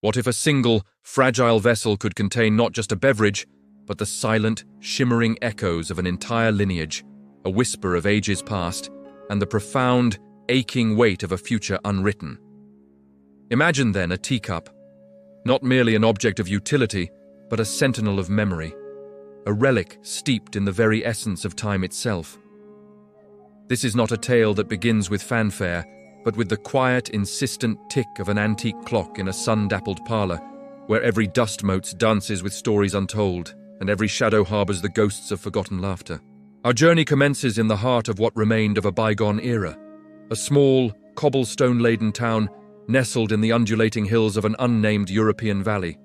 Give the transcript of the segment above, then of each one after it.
What if a single, fragile vessel could contain not just a beverage, but the silent, shimmering echoes of an entire lineage, a whisper of ages past, and the profound, aching weight of a future unwritten? Imagine then a teacup, not merely an object of utility, but a sentinel of memory, a relic steeped in the very essence of time itself. This is not a tale that begins with fanfare, but with the quiet, insistent tick of an antique clock in a sun-dappled parlor, where every dust mote dances with stories untold, and every shadow harbors the ghosts of forgotten laughter. Our journey commences in the heart of what remained of a bygone era, a small, cobblestone-laden town nestled in the undulating hills of an unnamed European valley.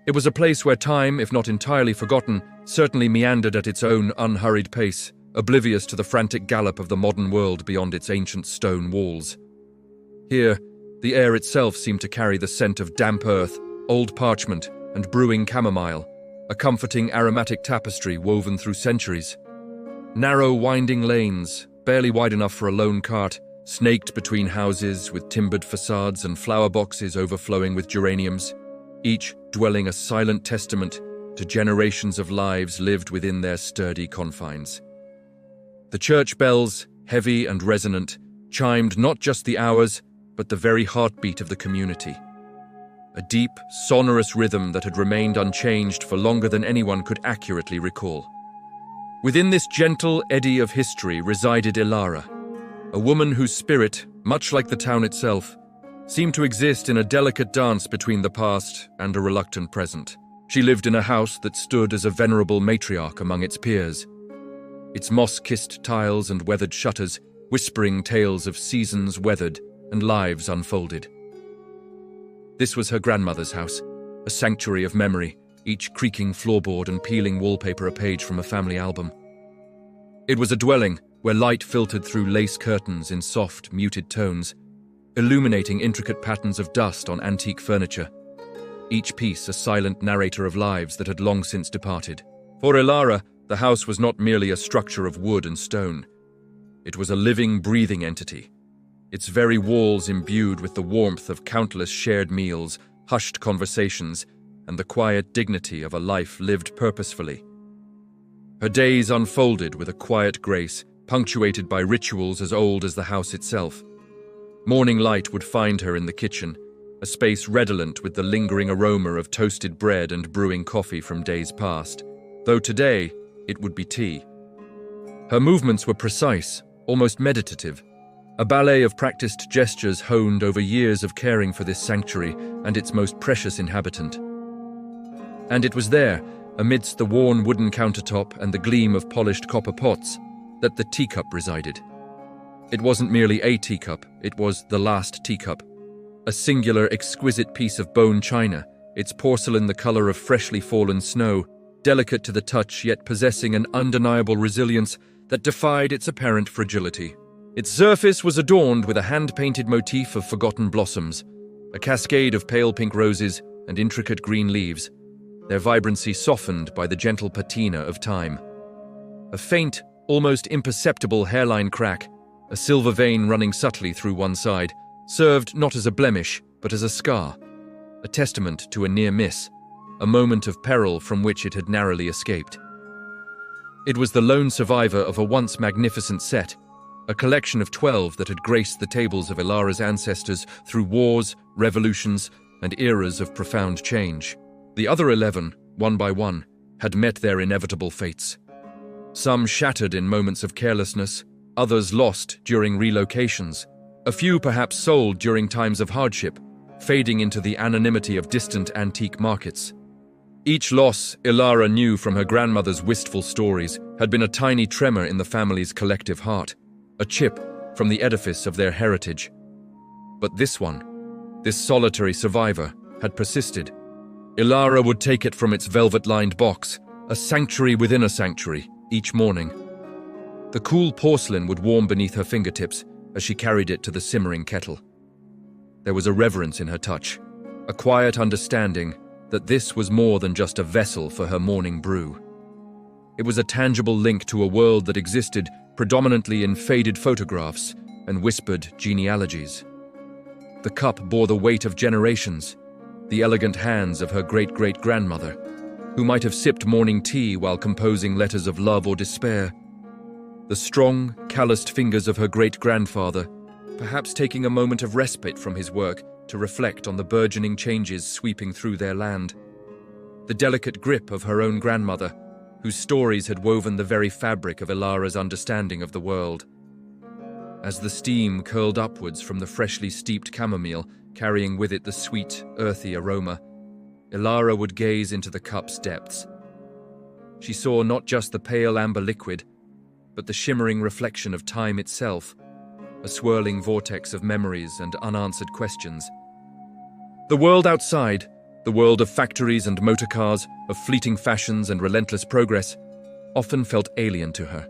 It was a place where time, if not entirely forgotten, certainly meandered at its own unhurried pace, oblivious to the frantic gallop of the modern world beyond its ancient stone walls. Here, the air itself seemed to carry the scent of damp earth, old parchment, and brewing chamomile, a comforting aromatic tapestry woven through centuries. Narrow, winding lanes, barely wide enough for a lone cart, snaked between houses with timbered facades and flower boxes overflowing with geraniums, each dwelling a silent testament to generations of lives lived within their sturdy confines. The church bells, heavy and resonant, chimed not just the hours, but the very heartbeat of the community. A deep, sonorous rhythm that had remained unchanged for longer than anyone could accurately recall. Within this gentle eddy of history resided Ilara, a woman whose spirit, much like the town itself, seemed to exist in a delicate dance between the past and a reluctant present. She lived in a house that stood as a venerable matriarch among its peers, its moss-kissed tiles and weathered shutters whispering tales of seasons weathered and lives unfolded. This was her grandmother's house, a sanctuary of memory, each creaking floorboard and peeling wallpaper a page from a family album. It was a dwelling where light filtered through lace curtains in soft, muted tones, illuminating intricate patterns of dust on antique furniture, each piece a silent narrator of lives that had long since departed. For Ilara, the house was not merely a structure of wood and stone. It was a living, breathing entity, its very walls imbued with the warmth of countless shared meals, hushed conversations, and the quiet dignity of a life lived purposefully. Her days unfolded with a quiet grace, punctuated by rituals as old as the house itself. Morning light would find her in the kitchen, a space redolent with the lingering aroma of toasted bread and brewing coffee from days past, though today it would be tea. Her movements were precise, almost meditative, a ballet of practiced gestures honed over years of caring for this sanctuary and its most precious inhabitant. And it was there, amidst the worn wooden countertop and the gleam of polished copper pots, that the teacup resided. It wasn't merely a teacup, it was the last teacup. A singular, exquisite piece of bone china, its porcelain the color of freshly fallen snow, delicate to the touch yet possessing an undeniable resilience that defied its apparent fragility. Its surface was adorned with a hand-painted motif of forgotten blossoms, a cascade of pale pink roses and intricate green leaves, their vibrancy softened by the gentle patina of time. A faint, almost imperceptible hairline crack, a silver vein running subtly through one side, served not as a blemish, but as a scar, a testament to a near miss, a moment of peril from which it had narrowly escaped. It was the lone survivor of a once magnificent set, a collection of 12 that had graced the tables of Ilara's ancestors through wars, revolutions, and eras of profound change. The other 11, one by one, had met their inevitable fates. Some shattered in moments of carelessness, others lost during relocations, a few perhaps sold during times of hardship, fading into the anonymity of distant antique markets. Each loss, Ilara knew from her grandmother's wistful stories, had been a tiny tremor in the family's collective heart, a chip from the edifice of their heritage. But this one, this solitary survivor, had persisted. Ilara would take it from its velvet-lined box, a sanctuary within a sanctuary, each morning. The cool porcelain would warm beneath her fingertips as she carried it to the simmering kettle. There was a reverence in her touch, a quiet understanding that this was more than just a vessel for her morning brew. It was a tangible link to a world that existed predominantly in faded photographs and whispered genealogies. The cup bore the weight of generations, the elegant hands of her great-great-grandmother, who might have sipped morning tea while composing letters of love or despair, the strong, calloused fingers of her great-grandfather, perhaps taking a moment of respite from his work to reflect on the burgeoning changes sweeping through their land, the delicate grip of her own grandmother, whose stories had woven the very fabric of Ilara's understanding of the world. As the steam curled upwards from the freshly steeped chamomile, carrying with it the sweet, earthy aroma, Ilara would gaze into the cup's depths. She saw not just the pale amber liquid, but the shimmering reflection of time itself, a swirling vortex of memories and unanswered questions. The world outside, the world of factories and motor cars, of fleeting fashions and relentless progress, often felt alien to her.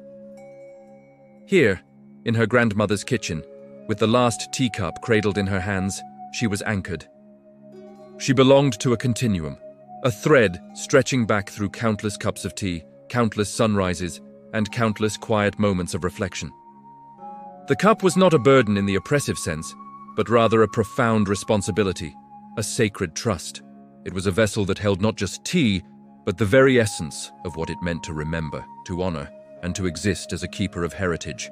Here, in her grandmother's kitchen, with the last teacup cradled in her hands, she was anchored. She belonged to a continuum, a thread stretching back through countless cups of tea, countless sunrises, and countless quiet moments of reflection. The cup was not a burden in the oppressive sense, but rather a profound responsibility, a sacred trust. It was a vessel that held not just tea, but the very essence of what it meant to remember, to honor, and to exist as a keeper of heritage.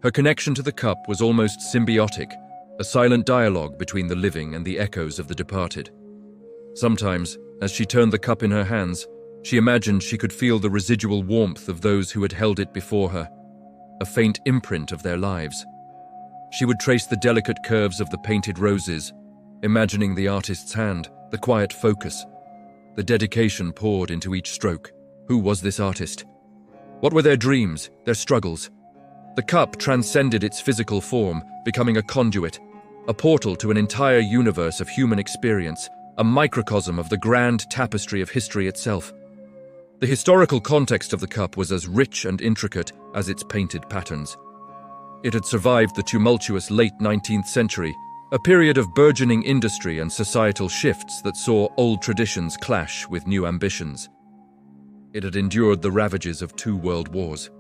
Her connection to the cup was almost symbiotic, a silent dialogue between the living and the echoes of the departed. Sometimes, as she turned the cup in her hands, she imagined she could feel the residual warmth of those who had held it before her, a faint imprint of their lives. She would trace the delicate curves of the painted roses, imagining the artist's hand, the quiet focus, the dedication poured into each stroke. Who was this artist? What were their dreams, their struggles? The cup transcended its physical form, becoming a conduit, a portal to an entire universe of human experience, a microcosm of the grand tapestry of history itself. The historical context of the cup was as rich and intricate as its painted patterns. It had survived the tumultuous late 19th century, a period of burgeoning industry and societal shifts that saw old traditions clash with new ambitions. It had endured the ravages of 2 world wars.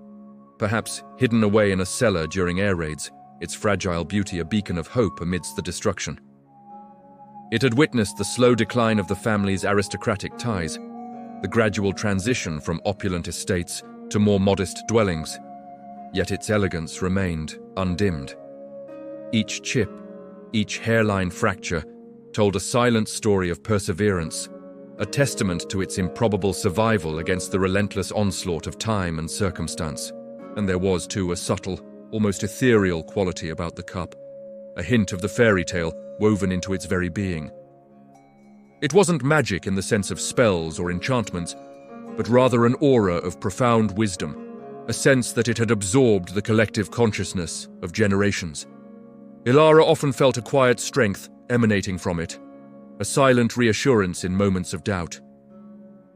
Perhaps hidden away in a cellar during air raids, its fragile beauty a beacon of hope amidst the destruction. It had witnessed the slow decline of the family's aristocratic ties, the gradual transition from opulent estates to more modest dwellings, yet its elegance remained undimmed. Each chip, each hairline fracture, told a silent story of perseverance, a testament to its improbable survival against the relentless onslaught of time and circumstance. And there was, too, a subtle, almost ethereal quality about the cup, a hint of the fairy tale woven into its very being. It wasn't magic in the sense of spells or enchantments, but rather an aura of profound wisdom, a sense that it had absorbed the collective consciousness of generations. Ilara often felt a quiet strength emanating from it, a silent reassurance in moments of doubt.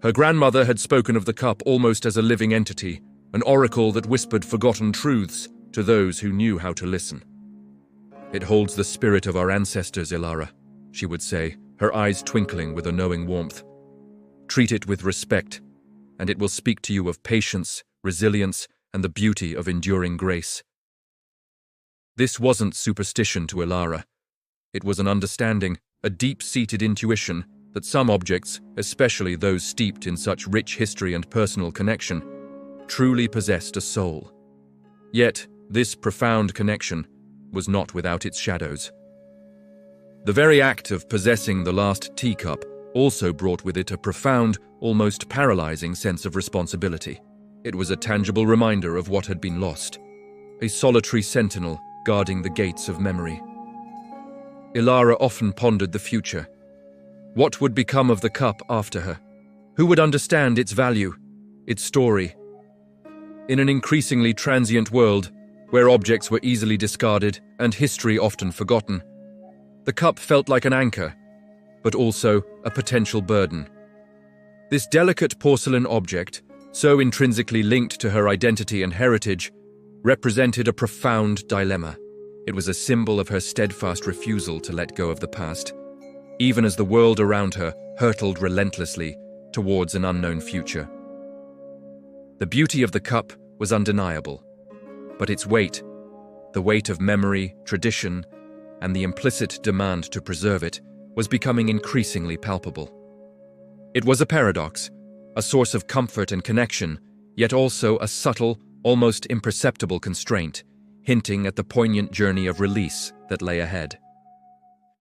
Her grandmother had spoken of the cup almost as a living entity, an oracle that whispered forgotten truths to those who knew how to listen. "It holds the spirit of our ancestors, Ilara," she would say, her eyes twinkling with a knowing warmth. "Treat it with respect, and it will speak to you of patience, resilience, and the beauty of enduring grace." This wasn't superstition to Ilara. It was an understanding, a deep-seated intuition that some objects, especially those steeped in such rich history and personal connection, truly possessed a soul. Yet, this profound connection was not without its shadows. The very act of possessing the last teacup also brought with it a profound, almost paralyzing sense of responsibility. It was a tangible reminder of what had been lost, a solitary sentinel guarding the gates of memory. Ilara often pondered the future. What would become of the cup after her? Who would understand its value, its story? In an increasingly transient world, where objects were easily discarded and history often forgotten, the cup felt like an anchor, but also a potential burden. This delicate porcelain object, so intrinsically linked to her identity and heritage, represented a profound dilemma. It was a symbol of her steadfast refusal to let go of the past, even as the world around her hurtled relentlessly towards an unknown future. The beauty of the cup was undeniable, but its weight, the weight of memory, tradition, and the implicit demand to preserve it, was becoming increasingly palpable. It was a paradox, a source of comfort and connection, yet also a subtle, almost imperceptible constraint, hinting at the poignant journey of release that lay ahead.